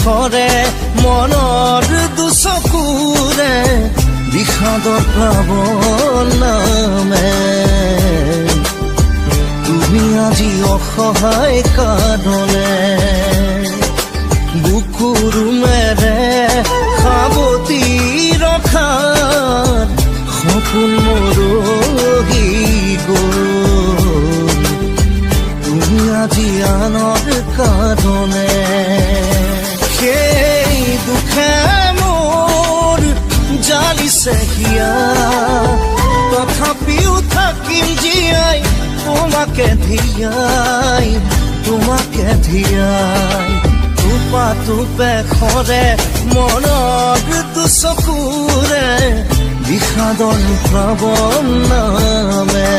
পেখৰে মনৰ দুচকুৰে বিষাদৰ প্লাৱন নামে তুমি আজি অসহায় কাঁদলে বুকুৰুমেৰে সাৱটি ৰখাত সপোন মৰহি গ'ল তুমি আজি আনৰ কাঁদলে সেই দুখে মোৰ জালিছে হিয়া তথাপিও থাকিম জীয়াই তোমাকে ধিয়াই টোপা পেখৰে মনৰ দুচকুৰে বিষাদৰ প্লাৱন নামে